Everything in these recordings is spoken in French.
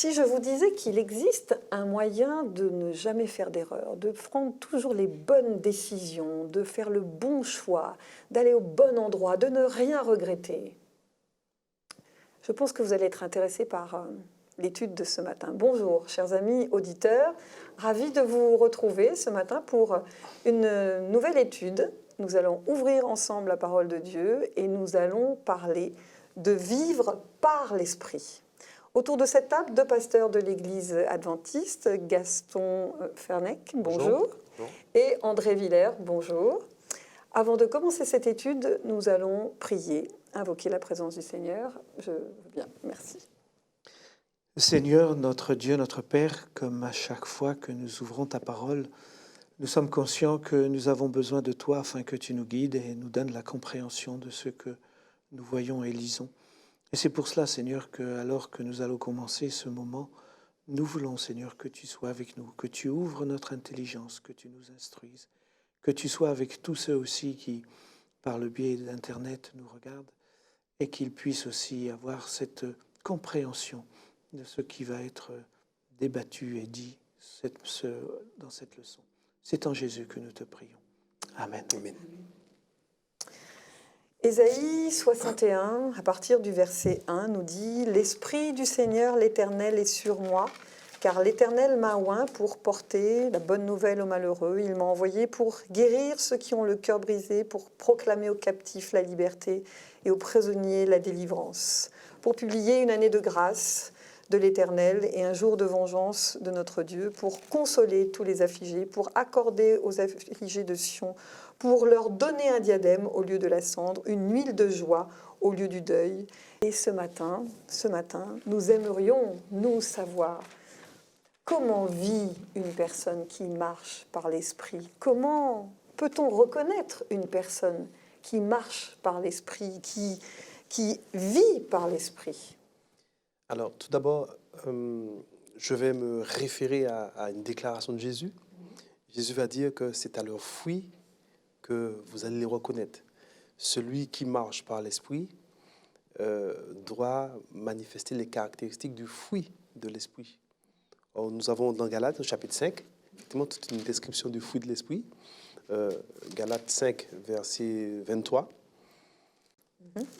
Si je vous disais qu'il existe un moyen de ne jamais faire d'erreur, de prendre toujours les bonnes décisions, de faire le bon choix, d'aller au bon endroit, de ne rien regretter, je pense que vous allez être intéressés par l'étude de ce matin. Bonjour, chers amis auditeurs, ravis de vous retrouver ce matin pour une nouvelle étude. Nous allons ouvrir ensemble la parole de Dieu et nous allons parler de vivre par l'Esprit. Autour de cette table, deux pasteurs de l'Église adventiste, Gaston Fernec, bonjour, bonjour, et André Villers, bonjour. Avant de commencer cette étude, nous allons prier, invoquer la présence du Seigneur. Je veux bien, merci. Seigneur, notre Dieu, notre Père, comme à chaque fois que nous ouvrons ta parole, nous sommes conscients que nous avons besoin de toi afin que tu nous guides et nous donnes la compréhension de ce que nous voyons et lisons. Et c'est pour cela, Seigneur, que alors que nous allons commencer ce moment, nous voulons, Seigneur, que tu sois avec nous, que tu ouvres notre intelligence, que tu nous instruises, que tu sois avec tous ceux aussi qui, par le biais d'Internet, nous regardent et qu'ils puissent aussi avoir cette compréhension de ce qui va être débattu et dit dans cette leçon. C'est en Jésus que nous te prions. Amen. Amen. Ésaïe 61, à partir du verset 1, nous dit « L'Esprit du Seigneur l'Éternel est sur moi, car l'Éternel m'a oint pour porter la bonne nouvelle aux malheureux. Il m'a envoyé pour guérir ceux qui ont le cœur brisé, pour proclamer aux captifs la liberté et aux prisonniers la délivrance, pour publier une année de grâce de l'Éternel et un jour de vengeance de notre Dieu, pour consoler tous les affligés, pour accorder aux affligés de Sion, pour leur donner un diadème au lieu de la cendre, une huile de joie au lieu du deuil. » Et ce matin, nous aimerions, nous, savoir comment vit une personne qui marche par l'Esprit. Comment peut-on reconnaître une personne qui marche par l'Esprit, qui vit par l'Esprit? Alors, tout d'abord, je vais me référer à une déclaration de Jésus. Jésus va dire que c'est à leurs fruits que vous allez les reconnaître. Celui qui marche par l'Esprit doit manifester les caractéristiques du fruit de l'Esprit. Or, nous avons dans Galates, au chapitre 5, effectivement, toute une description du fruit de l'Esprit. Galates 5, verset 23.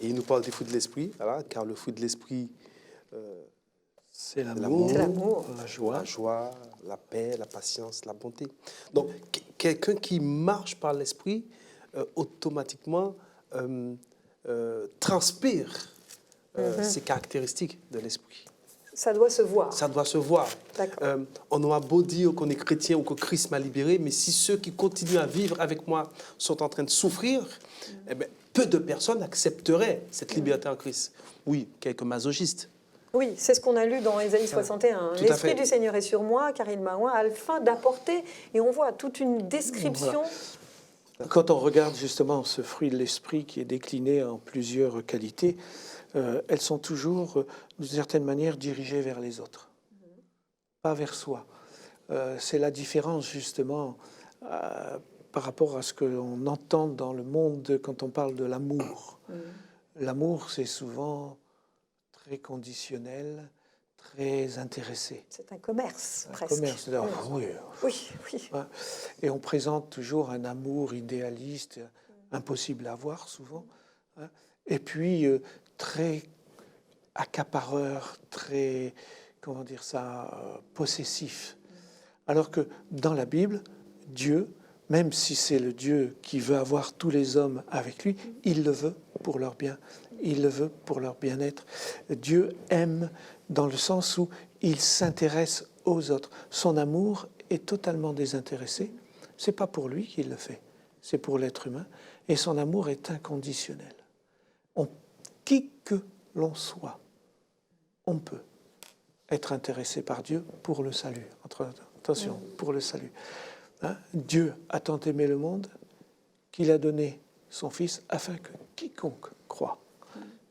Et il nous parle des fruits de l'Esprit, voilà, car le fruit de l'Esprit, c'est l'amour, la joie, la paix, la patience, la bonté. Donc, quelqu'un qui marche par l'Esprit, automatiquement transpire ces caractéristiques de l'Esprit. Ça doit se voir. Ça doit se voir. On aura beau dire qu'on est chrétien ou que Christ m'a libéré, mais si ceux qui continuent à vivre avec moi sont en train de souffrir, eh bien, peu de personnes accepteraient cette liberté en Christ. Oui, quelques masochistes. Oui, c'est ce qu'on a lu dans Ésaïe 61. L'Esprit du Seigneur est sur moi, car il m'a oint afin d'apporter. Et on voit toute une description. Voilà. Quand on regarde justement ce fruit de l'Esprit qui est décliné en plusieurs qualités, elles sont toujours, d'une certaine manière, dirigées vers les autres, pas vers soi. C'est la différence justement par rapport à ce que l'on entend dans le monde quand on parle de l'amour. L'amour, c'est souvent très conditionnel, très intéressé. C'est un commerce, presque. Commerce, oui. Et on présente toujours un amour idéaliste, impossible à avoir souvent. Et puis, très accapareur, très, possessif. Alors que dans la Bible, Dieu, même si c'est le Dieu qui veut avoir tous les hommes avec lui, il le veut pour leur bien. Il le veut pour leur bien-être. Dieu aime dans le sens où il s'intéresse aux autres. Son amour est totalement désintéressé. C'est pas pour lui qu'il le fait, c'est pour l'être humain. Et son amour est inconditionnel. Qui que l'on soit, on peut être intéressé par Dieu pour le salut. Attention, pour le salut. Dieu a tant aimé le monde qu'il a donné son Fils afin que quiconque croit.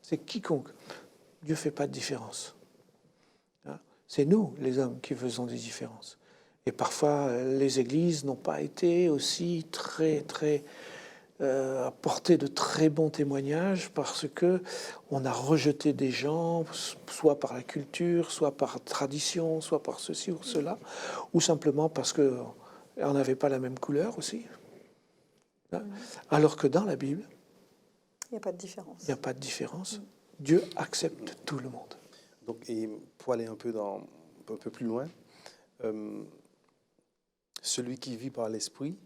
C'est quiconque. Dieu ne fait pas de différence. C'est nous, les hommes, qui faisons des différences. Et parfois, les églises n'ont pas été aussi très apporté de très bons témoignages parce que on a rejeté des gens, soit par la culture, soit par tradition, soit par ceci ou cela, ou simplement parce qu'on n'avait pas la même couleur aussi. Alors que dans la Bible, Il n'y a pas de différence. il n'y a pas de différence. Dieu accepte tout le monde. Donc, et pour aller un peu plus loin, celui qui vit par l'esprit,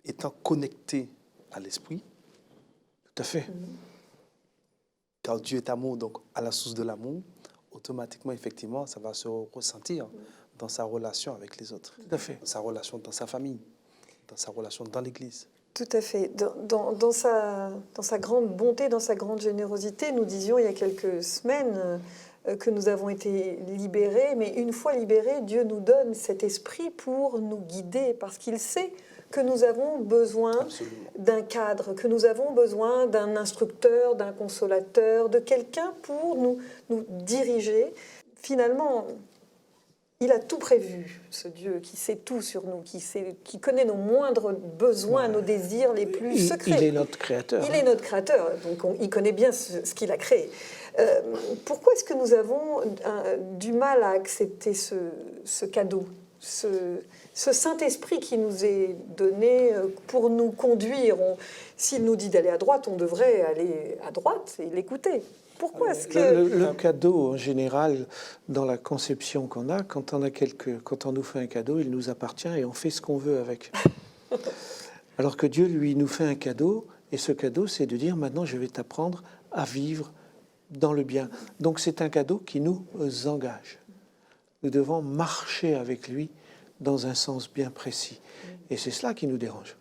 étant connecté à l'esprit, Tout à fait. car Dieu est amour, donc à la source de l'amour, automatiquement, effectivement, ça va se ressentir dans sa relation avec les autres, Tout à fait. dans sa relation dans sa famille, dans sa relation dans l'Église. Tout à fait. Dans sa grande bonté, dans sa grande générosité, nous disions il y a quelques semaines que nous avons été libérés, mais une fois libérés, Dieu nous donne cet esprit pour nous guider, parce qu'il sait que nous avons besoin Absolument. d'un cadre, que nous avons besoin d'un instructeur, d'un consolateur, de quelqu'un pour nous diriger. Finalement, il a tout prévu, ce Dieu qui sait tout sur nous, qui connaît nos moindres besoins, nos désirs les plus secrets. Il est notre créateur. Il est notre créateur, donc il connaît bien ce qu'il a créé. Pourquoi est-ce que nous avons du mal à accepter ce cadeau, ce Saint-Esprit qui nous est donné pour nous conduire? S'il nous dit d'aller à droite, on devrait aller à droite et l'écouter. Pourquoi est-ce que... Le cadeau, en général, dans la conception qu'on a, quand on nous fait un cadeau, il nous appartient et on fait ce qu'on veut avec. Alors que Dieu, lui, nous fait un cadeau, et ce cadeau, c'est de dire, maintenant, je vais t'apprendre à vivre dans le bien. Donc, c'est un cadeau qui nous engage. Nous devons marcher avec lui dans un sens bien précis. Et c'est cela qui nous dérange.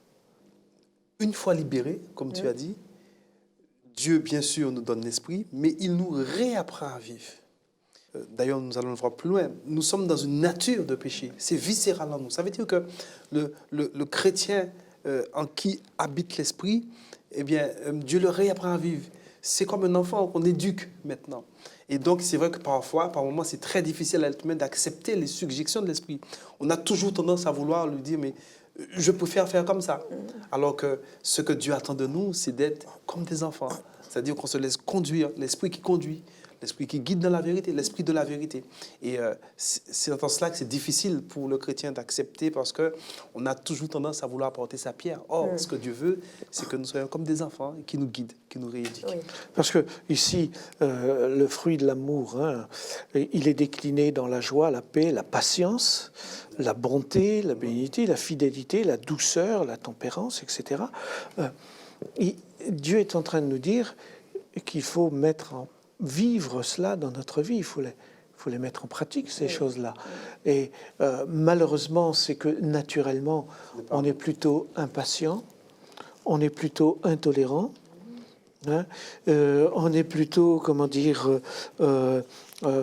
Une fois libérés, comme tu as dit, Dieu, bien sûr, nous donne l'esprit, mais il nous réapprend à vivre. D'ailleurs, nous allons le voir plus loin. Nous sommes dans une nature de péché. C'est viscéral en nous. Ça veut dire que le chrétien en qui habite l'esprit, eh bien, Dieu le réapprend à vivre. C'est comme un enfant qu'on éduque maintenant. Et donc, c'est vrai que parfois, par moments, c'est très difficile à l'être humain d'accepter les suggestions de l'esprit. On a toujours tendance à vouloir lui dire, mais je préfère faire comme ça. Alors que ce que Dieu attend de nous, c'est d'être comme des enfants. C'est-à-dire qu'on se laisse conduire, l'esprit qui conduit, l'esprit qui guide dans la vérité, l'esprit de la vérité. Et c'est dans cela que c'est difficile pour le chrétien d'accepter parce qu'on a toujours tendance à vouloir apporter sa pierre. Or, ce que Dieu veut, c'est que nous soyons comme des enfants qui nous guident, qui nous rééduquent. Oui. Parce que ici, le fruit de l'amour, il est décliné dans la joie, la paix, la patience, la bonté, la bénignité, la fidélité, la douceur, la tempérance, etc. Dieu est en train de nous dire qu'il faut vivre cela dans notre vie. Il faut les mettre en pratique, ces choses-là. Et malheureusement, c'est que naturellement, on est plutôt impatient, on est plutôt intolérant, on est plutôt,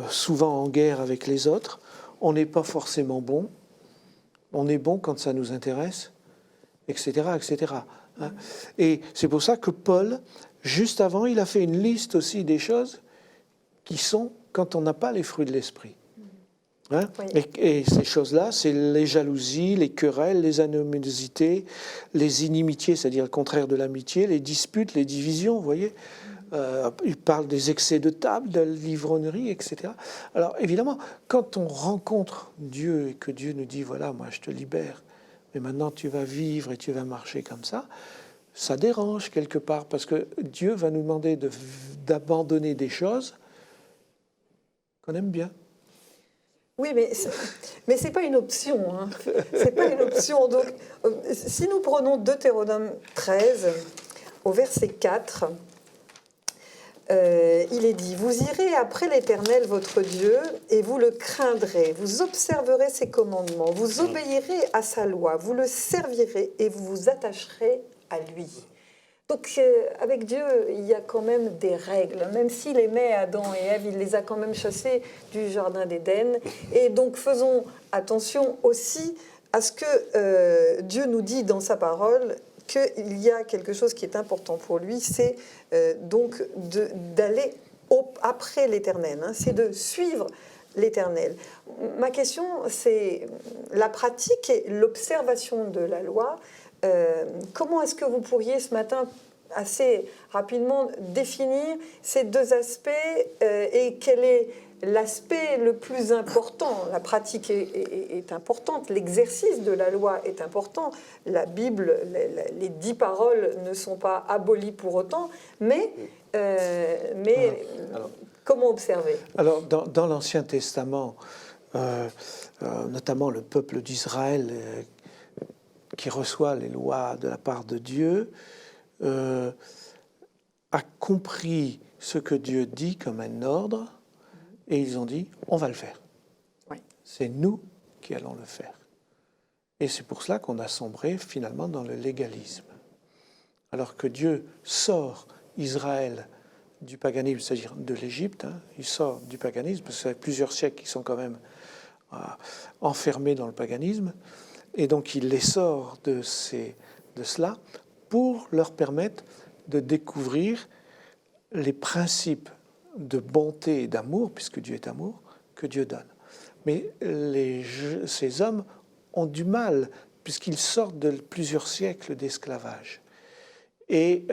souvent en guerre avec les autres. On n'est pas forcément bon. On est bon quand ça nous intéresse, etc., etc. Et c'est pour ça que Paul, juste avant, il a fait une liste aussi des choses qui sont quand on n'a pas les fruits de l'esprit. Oui. Et ces choses-là, c'est les jalousies, les querelles, les animosités, les inimitiés, c'est-à-dire le contraire de l'amitié, les disputes, les divisions, vous voyez. Il parle des excès de table, de l'ivrognerie, etc. Alors évidemment, quand on rencontre Dieu et que Dieu nous dit, voilà, moi je te libère, mais maintenant tu vas vivre et tu vas marcher comme ça dérange quelque part, parce que Dieu va nous demander d'abandonner des choses qu'on aime bien. Oui, mais c'est pas une option. Hein. C'est pas une option. Donc, si nous prenons Deutéronome 13, au verset 4, il est dit « Vous irez après l'Éternel votre Dieu, et vous le craindrez. Vous observerez ses commandements, vous obéirez à sa loi, vous le servirez, et vous vous attacherez à lui. » Donc, avec Dieu, il y a quand même des règles. Même s'il aimait Adam et Ève, il les a quand même chassés du jardin d'Éden. Et donc, faisons attention aussi à ce que Dieu nous dit dans sa parole, qu'il y a quelque chose qui est important pour lui, c'est donc d'aller après l'Éternel, c'est de suivre l'Éternel. Ma question, c'est la pratique et l'observation de la loi Comment est-ce que vous pourriez ce matin assez rapidement définir ces deux aspects et quel est l'aspect le plus important? La pratique est importante, l'exercice de la loi est important, la Bible, les 10 paroles ne sont pas abolies pour autant, mais comment observer? Alors, dans l'Ancien Testament, notamment le peuple d'Israël qui reçoit les lois de la part de Dieu, a compris ce que Dieu dit comme un ordre, et ils ont dit, on va le faire. Oui. C'est nous qui allons le faire. Et c'est pour cela qu'on a sombré finalement dans le légalisme. Alors que Dieu sort Israël du paganisme, c'est-à-dire de l'Égypte, il sort du paganisme, parce que ça fait plusieurs siècles qu'ils sont quand même enfermés dans le paganisme, et donc il les sort de cela pour leur permettre de découvrir les principes de bonté et d'amour, puisque Dieu est amour, que Dieu donne. Mais ces hommes ont du mal, puisqu'ils sortent de plusieurs siècles d'esclavage. Et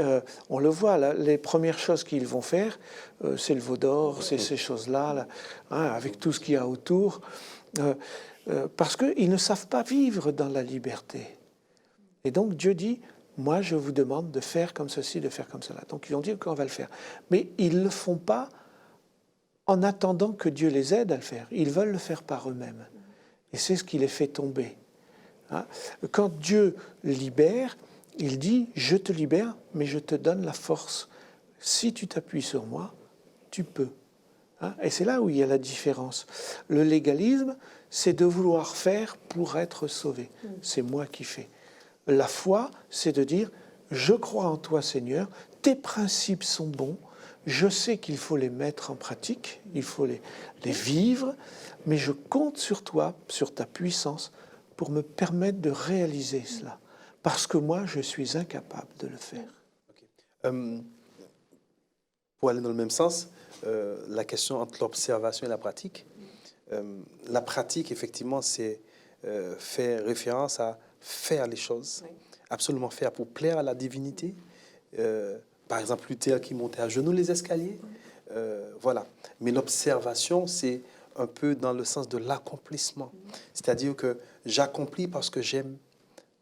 on le voit, là, les premières choses qu'ils vont faire, c'est le veau d'or, c'est ces choses-là, là, avec tout ce qu'il y a autour, parce qu'ils ne savent pas vivre dans la liberté. Et donc Dieu dit, moi je vous demande de faire comme ceci, de faire comme cela. Donc ils ont dit qu'on va le faire. Mais ils ne le font pas en attendant que Dieu les aide à le faire. Ils veulent le faire par eux-mêmes. Et c'est ce qui les fait tomber. Quand Dieu libère, il dit, je te libère, mais je te donne la force. Si tu t'appuies sur moi, tu peux. Et c'est là où il y a la différence. Le légalisme, c'est de vouloir faire pour être sauvé. C'est moi qui fais. La foi, c'est de dire, je crois en toi, Seigneur, tes principes sont bons, je sais qu'il faut les mettre en pratique, il faut les vivre, mais je compte sur toi, sur ta puissance, pour me permettre de réaliser cela. Parce que moi, je suis incapable de le faire. Okay. Pour aller dans le même sens, la question entre l'observation et la pratique. La pratique, effectivement, c'est faire référence à faire les choses, absolument faire pour plaire à la divinité. Par exemple, Luther qui montait à genoux les escaliers. Voilà. Mais l'observation, c'est un peu dans le sens de l'accomplissement. C'est-à-dire que j'accomplis parce que j'aime.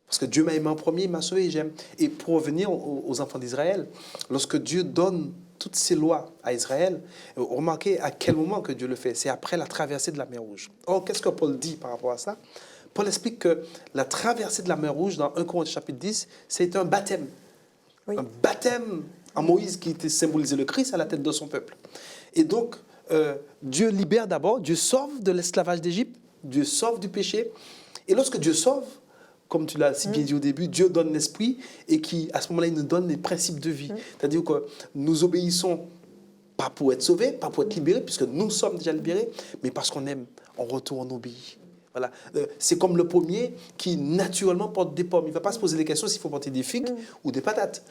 Parce que Dieu m'a aimé en premier, il m'a sauvé et j'aime. Et pour revenir aux enfants d'Israël, lorsque Dieu donne toutes ces lois à Israël, remarquez à quel moment que Dieu le fait. C'est après la traversée de la mer Rouge. Or, qu'est-ce que Paul dit par rapport à ça? Paul explique que la traversée de la mer Rouge, dans 1 Corinthiens chapitre 10, c'est un baptême. Oui. Un baptême en Moïse qui était symbolisé le Christ à la tête de son peuple. Et donc, Dieu libère d'abord, Dieu sauve de l'esclavage d'Égypte, Dieu sauve du péché. Et lorsque Dieu sauve, comme tu l'as si bien dit au début, Dieu donne l'esprit et qui, à ce moment-là, il nous donne les principes de vie. C'est-à-dire que nous obéissons pas pour être sauvés, pas pour être libérés, puisque nous sommes déjà libérés, mais parce qu'on aime, en retour, on obéit. Voilà. C'est comme le pommier qui, naturellement, porte des pommes. Il ne va pas se poser des questions s'il faut porter des figues ou des patates.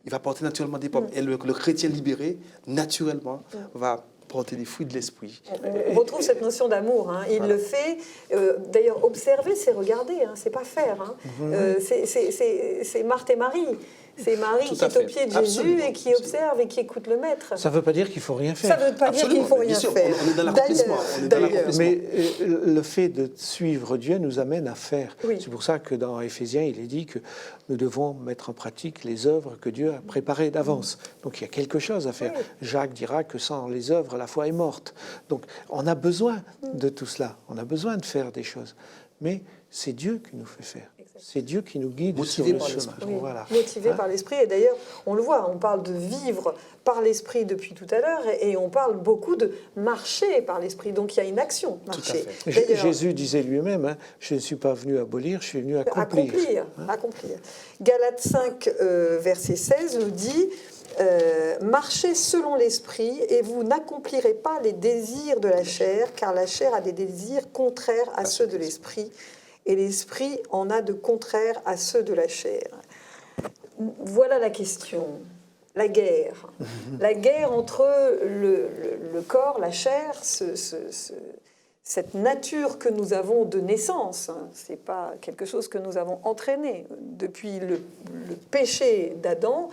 Il va porter naturellement des pommes. Et le chrétien libéré, naturellement, va porter les fruits de l'esprit. On retrouve cette notion d'amour. Il voilà. Le fait. D'ailleurs, observer, c'est regarder, c'est pas faire. C'est Marthe et Marie. C'est Marie qui est au pied de Jésus et qui observe et qui écoute le Maître. Ça ne veut pas dire qu'il ne faut rien faire. Ça ne veut pas dire qu'il ne faut rien faire. On est dans l'accomplissement. Mais le fait de suivre Dieu nous amène à faire. Oui. C'est pour ça que dans Éphésiens, il est dit que nous devons mettre en pratique les œuvres que Dieu a préparées d'avance. Donc il y a quelque chose à faire. Oui. Jacques dira que sans les œuvres, la foi est morte. Donc on a besoin de tout cela. On a besoin de faire des choses. Mais c'est Dieu qui nous fait faire. C'est Dieu qui nous guide motivé sur le chemin. Oui, voilà. Motivé par l'Esprit. Et d'ailleurs, on le voit, on parle de vivre par l'Esprit depuis tout à l'heure et on parle beaucoup de marcher par l'Esprit. Donc il y a une action, marcher. Jésus disait lui-même, je ne suis pas venu abolir, je suis venu accomplir. Accomplir. Galates 5, verset 16 nous dit « Marchez selon l'Esprit et vous n'accomplirez pas les désirs de la chair, car la chair a des désirs contraires à ceux de l'Esprit. Et l'esprit en a de contraires à ceux de la chair. » Voilà la question, la guerre. La guerre entre le corps, la chair, cette nature que nous avons de naissance. Ce n'est pas quelque chose que nous avons entraîné. Depuis le péché d'Adam,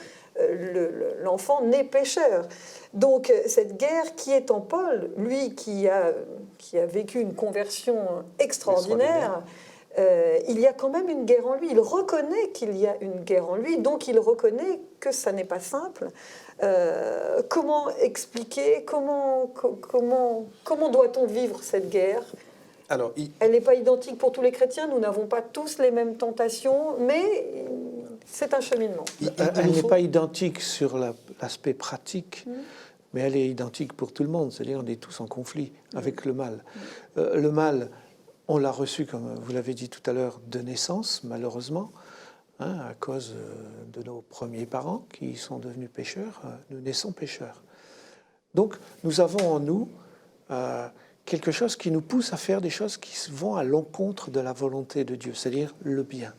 l'enfant naît pécheur. Donc cette guerre qui est en Paul, lui qui a vécu une conversion extraordinaire, il y a quand même une guerre en lui. Il reconnaît qu'il y a une guerre en lui, donc il reconnaît que ça n'est pas simple. Comment expliquer, comment doit-on vivre cette guerre? Alors, Elle n'est pas identique pour tous les chrétiens, nous n'avons pas tous les mêmes tentations, mais c'est un cheminement. Elle n'est pas identique sur l'aspect pratique, mais elle est identique pour tout le monde, c'est-à-dire on est tous en conflit avec le mal. Le mal, on l'a reçu, comme vous l'avez dit tout à l'heure, de naissance, malheureusement, à cause de nos premiers parents qui sont devenus pécheurs. Nous naissons pécheurs. Donc, nous avons en nous quelque chose qui nous pousse à faire des choses qui vont à l'encontre de la volonté de Dieu, c'est-à-dire le bien.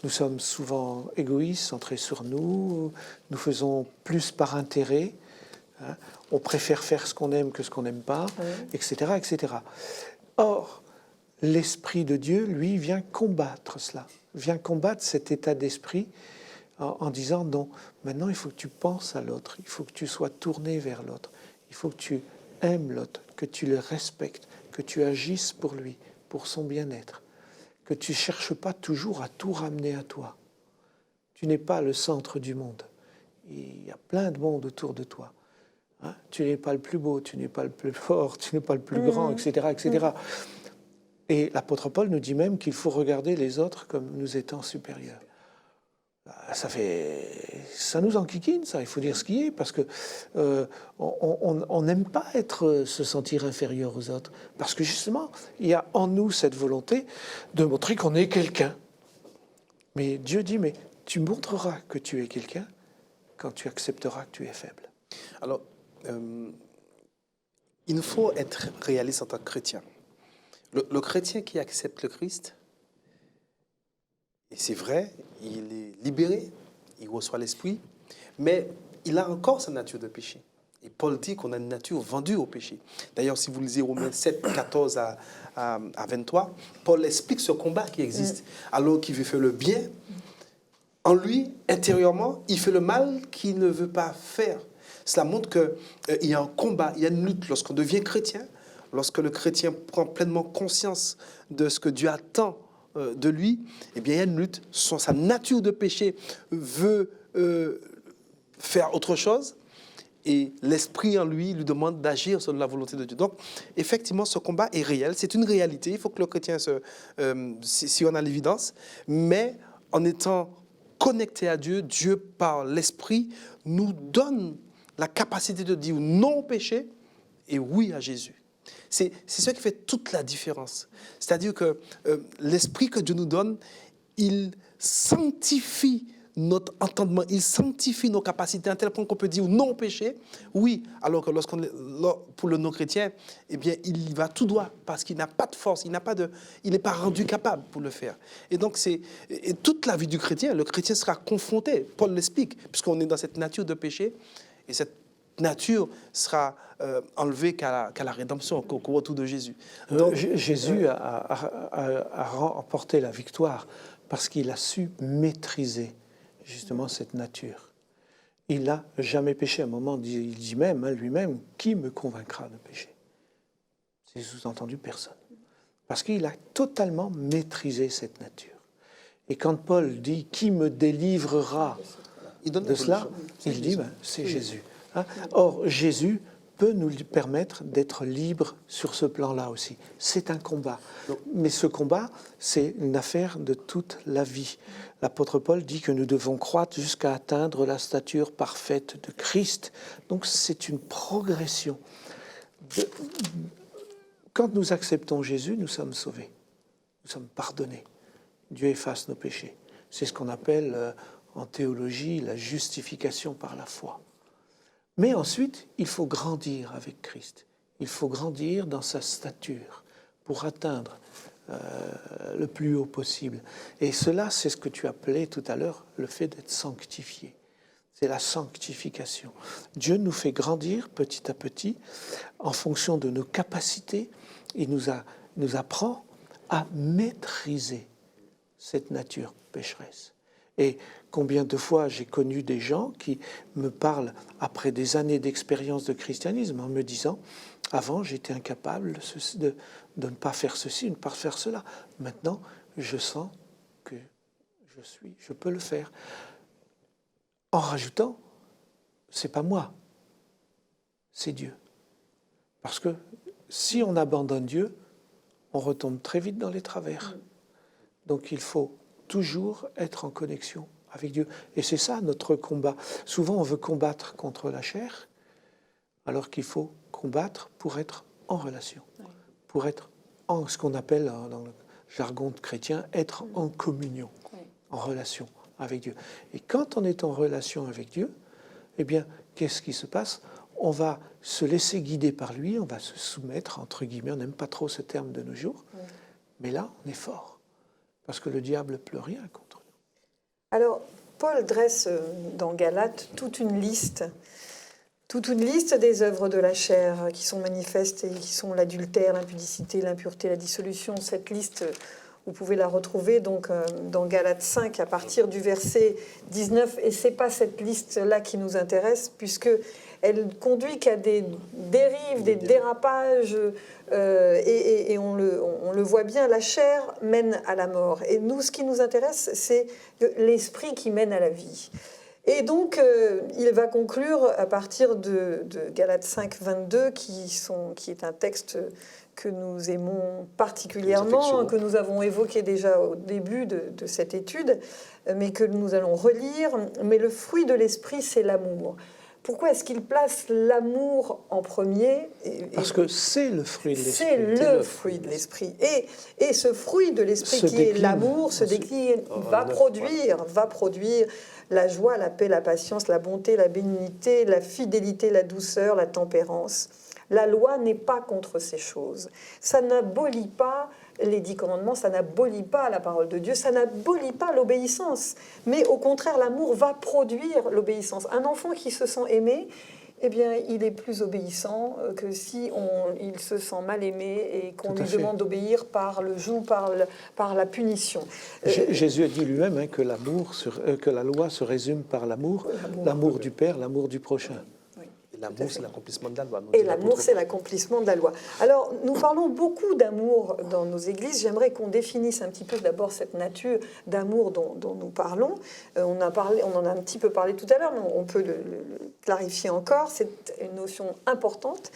Nous sommes souvent égoïstes, centrés sur nous, nous faisons plus par intérêt, on préfère faire ce qu'on aime que ce qu'on n'aime pas, etc., etc. Or, l'Esprit de Dieu, lui, vient combattre cela, vient combattre cet état d'esprit en disant non, maintenant il faut que tu penses à l'autre, il faut que tu sois tourné vers l'autre, il faut que tu aimes l'autre, que tu le respectes, que tu agisses pour lui, pour son bien-être, que tu ne cherches pas toujours à tout ramener à toi. Tu n'es pas le centre du monde. Il y a plein de monde autour de toi. Tu n'es pas le plus beau, tu n'es pas le plus fort, tu n'es pas le plus grand, etc., etc. Et l'apôtre Paul nous dit même qu'il faut regarder les autres comme nous étant supérieurs. Ça nous enquiquine, ça, il faut dire ce qui est, parce que on n'aime pas se sentir inférieur aux autres, parce que justement, il y a en nous cette volonté de montrer qu'on est quelqu'un. Mais Dieu dit, mais tu montreras que tu es quelqu'un quand tu accepteras que tu es faible. Alors, il nous faut être réaliste en tant que chrétien. Le chrétien qui accepte le Christ, et c'est vrai, il est libéré, il reçoit l'Esprit, mais il a encore sa nature de péché. Et Paul dit qu'on a une nature vendue au péché. D'ailleurs, si vous lisez Romains 7, 14 à 23, Paul explique ce combat qui existe. Alors qu'il veut faire le bien, en lui, intérieurement, il fait le mal qu'il ne veut pas faire. Cela montre qu'il y a un combat, il y a une lutte. Lorsqu'on devient chrétien, lorsque le chrétien prend pleinement conscience de ce que Dieu attend de lui, eh bien, il y a une lutte. Sa nature de péché veut faire autre chose, et l'esprit en lui demande d'agir selon la volonté de Dieu. Donc, effectivement, ce combat est réel, c'est une réalité. Il faut que le chrétien si on a l'évidence, mais en étant connecté à Dieu, Dieu, par l'esprit, nous donne la capacité de dire non au péché et oui à Jésus. C'est ce qui fait toute la différence. C'est-à-dire que l'esprit que Dieu nous donne, il sanctifie notre entendement, il sanctifie nos capacités à un tel point qu'on peut dire non au péché, oui, alors que pour le non-chrétien, eh bien, il y va tout droit parce qu'il n'a pas de force, il n'est pas rendu capable pour le faire. Et donc, et toute la vie du chrétien, le chrétien sera confronté, Paul l'explique, puisqu'on est dans cette nature de péché, et cette nature sera enlevée qu'à la rédemption, qu'au retour de Jésus. Donc, Jésus a remporté la victoire parce qu'il a su maîtriser justement cette nature. Il n'a jamais péché. À un moment, il dit même lui-même, qui me convaincra de pécher? C'est sous-entendu personne. Parce qu'il a totalement maîtrisé cette nature. Et quand Paul dit, qui me délivrera de cela, il dit, c'est Jésus. Or, Jésus peut nous permettre d'être libres sur ce plan-là aussi. C'est un combat. Mais ce combat, c'est une affaire de toute la vie. L'apôtre Paul dit que nous devons croître jusqu'à atteindre la stature parfaite de Christ. Donc c'est une progression. Quand nous acceptons Jésus, nous sommes sauvés. Nous sommes pardonnés. Dieu efface nos péchés. C'est ce qu'on appelle en théologie la justification par la foi. Mais ensuite, il faut grandir avec Christ. Il faut grandir dans sa stature pour atteindre le plus haut possible. Et cela, c'est ce que tu appelais tout à l'heure le fait d'être sanctifié. C'est la sanctification. Dieu nous fait grandir petit à petit en fonction de nos capacités il nous apprend à maîtriser cette nature pécheresse. Et combien de fois j'ai connu des gens qui me parlent, après des années d'expérience de christianisme, en me disant « Avant, j'étais incapable de ne pas faire ceci, de ne pas faire cela. Maintenant, je sens que je peux le faire. » En rajoutant « C'est pas moi, c'est Dieu. » Parce que si on abandonne Dieu, on retombe très vite dans les travers. Donc il faut toujours être en connexion avec Dieu. Et c'est ça notre combat. Souvent on veut combattre contre la chair, alors qu'il faut combattre pour être en relation, pour être en ce qu'on appelle dans le jargon chrétien, être en communion, en relation avec Dieu. Et quand on est en relation avec Dieu, eh bien, qu'est-ce qui se passe ? On va se laisser guider par lui, on va se soumettre, entre guillemets, on n'aime pas trop ce terme de nos jours, mais là, on est fort, parce que le diable ne peut rien contre nous. Alors, Paul dresse dans Galates toute une liste des œuvres de la chair qui sont manifestes et qui sont l'adultère, l'impudicité, l'impureté, la dissolution. Cette liste, vous pouvez la retrouver donc dans Galates 5 à partir du verset 19. Et c'est pas cette liste-là qui nous intéresse, puisque elle conduit qu'à des dérives, des dérapages, et on le voit bien, la chair mène à la mort. Et nous, ce qui nous intéresse, c'est l'esprit qui mène à la vie. Et donc, il va conclure à partir de Galates 5, 22, qui est un texte que nous aimons particulièrement, que nous avons évoqué déjà au début de cette étude, mais que nous allons relire. Mais le fruit de l'esprit, c'est l'amour. Pourquoi est-ce qu'il place l'amour en premier ? Parce que c'est le fruit de l'esprit. C'est le fruit de l'esprit. Et ce fruit de l'esprit qui est l'amour se décline, va produire la joie, la paix, la patience, la bonté, la bénignité, la fidélité, la douceur, la tempérance. La loi n'est pas contre ces choses. Ça n'abolit pas les 10 commandements, ça n'abolit pas la parole de Dieu, ça n'abolit pas l'obéissance. Mais au contraire, l'amour va produire l'obéissance. Un enfant qui se sent aimé, eh bien, il est plus obéissant que si il se sent mal aimé et qu'on lui demande d'obéir par le joug, par la punition. Jésus a dit lui-même que la loi se résume par l'amour du Père, l'amour du prochain. L'amour, c'est l'accomplissement de la loi. Et l'amour, c'est l'accomplissement de la loi. Alors, nous parlons beaucoup d'amour dans nos églises. J'aimerais qu'on définisse un petit peu d'abord cette nature d'amour dont nous parlons. On en a un petit peu parlé tout à l'heure, mais on peut le clarifier encore. C'est une notion importante.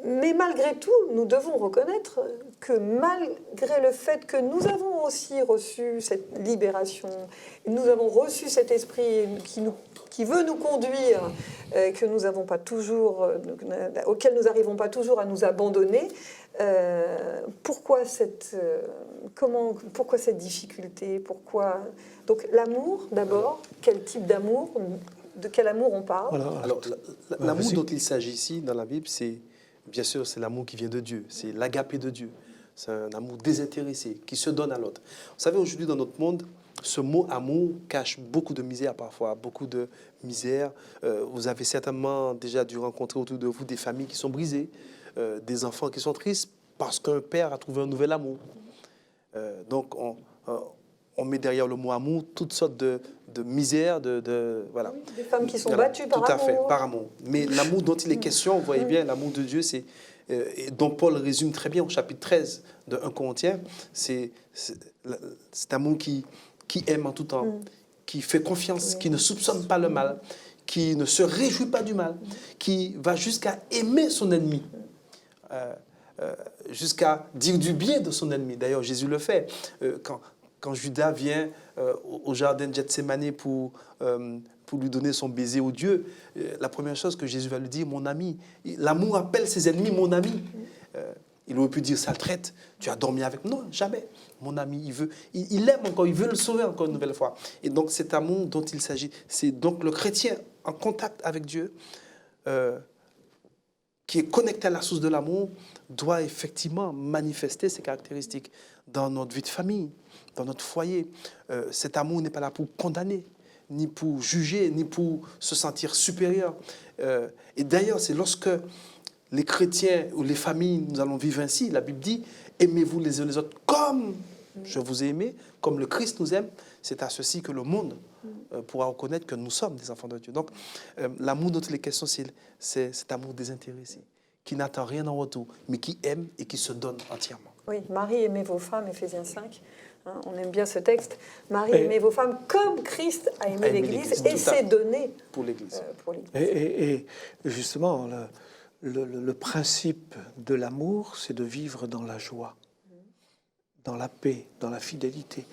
Mais malgré tout, nous devons reconnaître que malgré le fait que nous avons aussi reçu cette libération, nous avons reçu cet esprit qui veut nous conduire, que nous n'avons pas toujours, auquel nous n'arrivons pas toujours à nous abandonner. Pourquoi cette difficulté ? Donc l'amour, d'abord, quel type d'amour ? De quel amour on parle ? Alors, l'amour dont il s'agit ici dans la Bible, c'est bien sûr c'est l'amour qui vient de Dieu, c'est l'agapé de Dieu. C'est un amour désintéressé qui se donne à l'autre. Vous savez, aujourd'hui dans notre monde, ce mot amour cache beaucoup de misère parfois, beaucoup de misère. Vous avez certainement déjà dû rencontrer autour de vous des familles qui sont brisées, des enfants qui sont tristes parce qu'un père a trouvé un nouvel amour. Donc on met derrière le mot amour toutes sortes de misère, voilà. Oui, des femmes qui sont battues par amour. Tout à fait, par amour. Mais l'amour dont il est question, vous voyez bien, l'amour de Dieu, c'est dont Paul résume très bien au chapitre 13 de 1 Corinthiens, c'est amour qui aime en tout temps, qui fait confiance, qui ne soupçonne pas le mal, qui ne se réjouit pas du mal, qui va jusqu'à aimer son ennemi, jusqu'à dire du bien de son ennemi. D'ailleurs, Jésus le fait. Quand Judas vient au jardin de Gethsémani pour lui donner son baiser au Dieu, la première chose que Jésus va lui dire, mon ami, l'amour appelle ses ennemis mon ami. Il aurait pu dire, sale traite, tu as dormi avec moi. Non, jamais. Mon ami, il aime encore, il veut le sauver encore une nouvelle fois. Et donc cet amour dont il s'agit, c'est donc le chrétien en contact avec Dieu, qui est connecté à la source de l'amour, doit effectivement manifester ses caractéristiques dans notre vie de famille, dans notre foyer. Cet amour n'est pas là pour condamner, ni pour juger, ni pour se sentir supérieur. Et d'ailleurs, c'est lorsque les chrétiens ou les familles, nous allons vivre ainsi. La Bible dit, aimez-vous les uns les autres comme je vous ai aimé, comme le Christ nous aime. C'est à ceci que le monde pourra reconnaître que nous sommes des enfants de Dieu. Donc, l'amour de toutes les questions, c'est cet amour désintéressé, qui n'attend rien en retour, mais qui aime et qui se donne entièrement. Oui, Marie, aimez vos femmes, Éphésiens 5. Hein, on aime bien ce texte. Marie, Et- aimez vos femmes comme Christ a aimé l'Église et s'est donné Pour l'Église. pour l'Église. Et justement, le principe de l'amour, c'est de vivre dans la joie, dans la paix, dans la fidélité.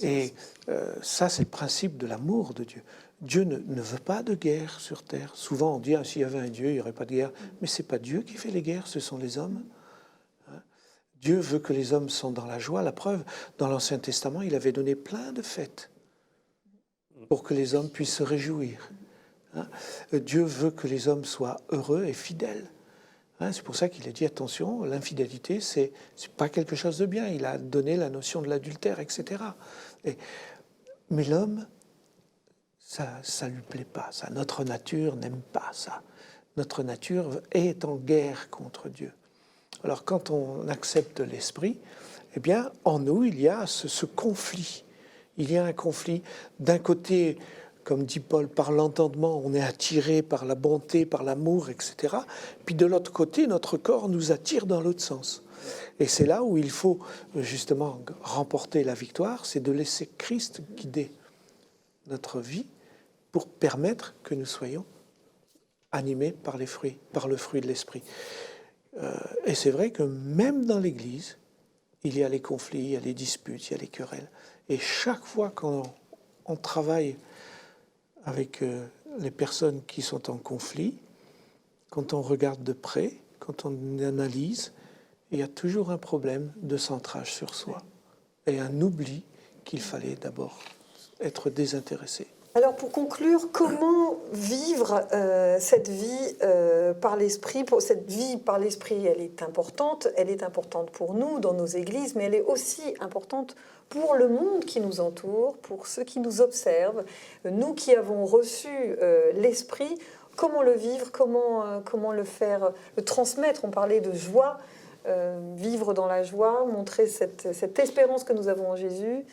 Et ça, c'est le principe de l'amour de Dieu. Dieu ne veut pas de guerre sur terre. Souvent, on dit, s'il y avait un Dieu, il n'y aurait pas de guerre. Mais ce n'est pas Dieu qui fait les guerres, ce sont les hommes. Hein. Dieu veut que les hommes sont dans la joie. La preuve, dans l'Ancien Testament, il avait donné plein de fêtes pour que les hommes puissent se réjouir. Hein. Dieu veut que les hommes soient heureux et fidèles. Hein, c'est pour ça qu'il a dit, attention, l'infidélité, c'est pas quelque chose de bien. Il a donné la notion de l'adultère, etc. Mais l'homme, ça lui plaît pas. Ça. Notre nature n'aime pas ça. Notre nature est en guerre contre Dieu. Alors, quand on accepte l'esprit, eh bien, en nous, il y a ce conflit. Il y a un conflit. D'un côté, comme dit Paul, par l'entendement, on est attiré par la bonté, par l'amour, etc. Puis de l'autre côté, notre corps nous attire dans l'autre sens. Et c'est là où il faut justement remporter la victoire, c'est de laisser Christ guider notre vie pour permettre que nous soyons animés par les fruits, par le fruit de l'esprit. Et c'est vrai que même dans l'Église, il y a les conflits, il y a les disputes, il y a les querelles. Et chaque fois qu'on travaille avec les personnes qui sont en conflit, quand on regarde de près, quand on analyse, il y a toujours un problème de centrage sur soi et un oubli qu'il fallait d'abord être désintéressé. Alors pour conclure, comment vivre cette vie par l'esprit? Cette vie par l'esprit, elle est importante pour nous dans nos églises, mais elle est aussi importante pour le monde qui nous entoure, pour ceux qui nous observent. Nous qui avons reçu l'esprit, comment le vivre, comment le faire, le transmettre? On parlait de joie, vivre dans la joie, montrer cette espérance que nous avons en Jésus.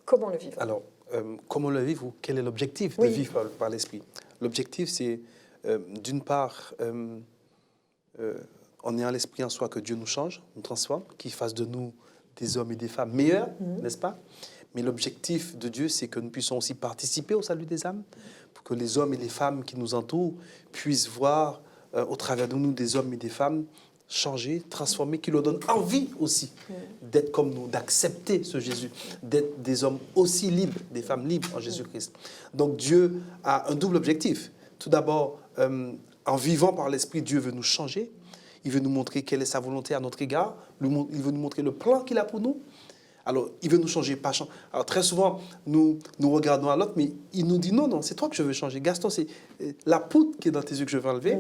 Comment le vivre? Alors, comment le vivre ou quel est l'objectif de vivre par l'esprit? L'objectif, c'est d'une part, en ayant l'esprit en soi, que Dieu nous change, nous transforme, qu'il fasse de nous des hommes et des femmes meilleurs, n'est-ce pas? Mais l'objectif de Dieu, c'est que nous puissions aussi participer au salut des âmes, pour que les hommes et les femmes qui nous entourent puissent voir au travers de nous des hommes et des femmes changés, transformés, qui leur donnent envie aussi d'être comme nous, d'accepter ce Jésus, d'être des hommes aussi libres, des femmes libres en Jésus-Christ. Donc Dieu a un double objectif. Tout d'abord, en vivant par l'Esprit, Dieu veut nous changer. Il veut nous montrer quelle est sa volonté à notre égard. Il veut nous montrer le plan qu'il a pour nous. Alors, il veut nous changer, pas changer. Alors, très souvent, nous regardons à l'autre, mais il nous dit non, c'est toi que je veux changer. Gaston, c'est la poudre qui est dans tes yeux que je veux enlever.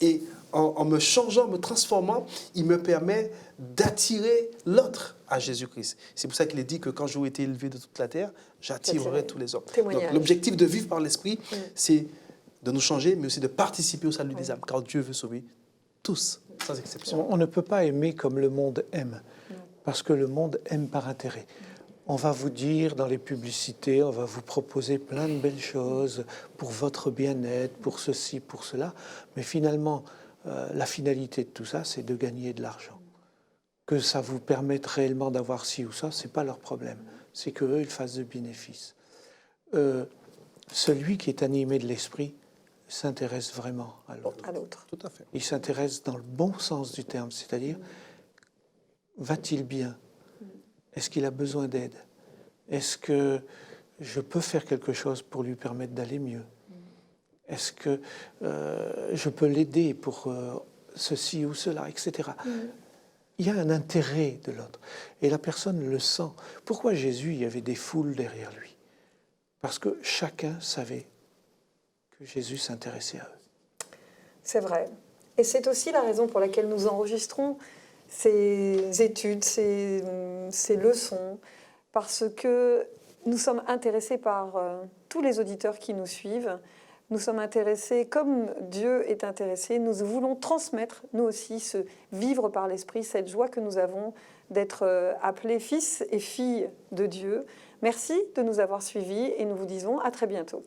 Et en me changeant, me transformant, il me permet d'attirer l'autre à Jésus-Christ. C'est pour ça qu'il est dit que quand j'aurai été élevé de toute la terre, j'attirerai tous les hommes. Donc, l'objectif de vivre par l'Esprit, c'est de nous changer, mais aussi de participer au salut des âmes, car Dieu veut sauver tous, sans exception. On ne peut pas aimer comme le monde aime, parce que le monde aime par intérêt. On va vous dire dans les publicités, on va vous proposer plein de belles choses pour votre bien-être, pour ceci, pour cela, mais finalement, la finalité de tout ça, c'est de gagner de l'argent. Que ça vous permette réellement d'avoir ci ou ça, c'est pas leur problème. C'est qu'eux, ils fassent de bénéfices. Celui qui est animé de l'esprit s'intéresse vraiment à l'autre. Tout à fait. Il s'intéresse dans le bon sens du terme, c'est-à-dire, va-t-il bien? Est-ce qu'il a besoin d'aide? Est-ce que je peux faire quelque chose pour lui permettre d'aller mieux? Est-ce que je peux l'aider pour ceci ou cela, etc. Il y a un intérêt de l'autre. Et la personne le sent. Pourquoi Jésus, il y avait des foules derrière lui? Parce que chacun savait que Jésus s'intéressait à eux. C'est vrai. Et c'est aussi la raison pour laquelle nous enregistrons ces études, ces leçons, parce que nous sommes intéressés par tous les auditeurs qui nous suivent, Nous sommes intéressés, comme Dieu est intéressé, nous voulons transmettre, nous aussi, ce vivre par l'Esprit, cette joie que nous avons d'être appelés fils et filles de Dieu. Merci de nous avoir suivis et nous vous disons à très bientôt.